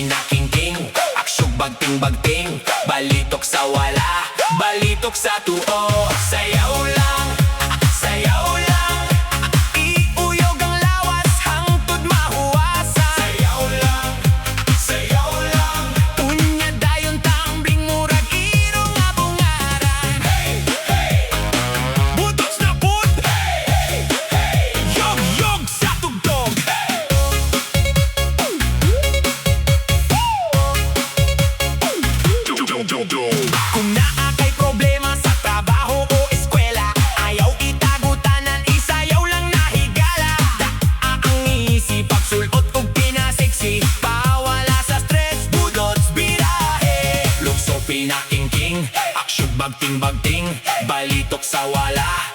pinakingking, aksyog bagting-bagting, balitok sa wala, balitok sa tuo. Sayaw lang, sayaw lang, iuyog ang lawas hangtod mahuwasan. Sayaw lang, sayaw lang, unya dayon tambling murag iro nga bungaran. Hey, hey, budots na bud, hey, hey, hey, yog-yog sa tugtog. Kung naa kay problema sa trabaho o eskwela, ayaw itagutanan, isayaw lang nahigala. Daa ang isip, pagsulot o pinasiksi, pawala sa stress, budots birahe. Lukso pinakingking, aksyog bagting-bagting, balitok sa wala,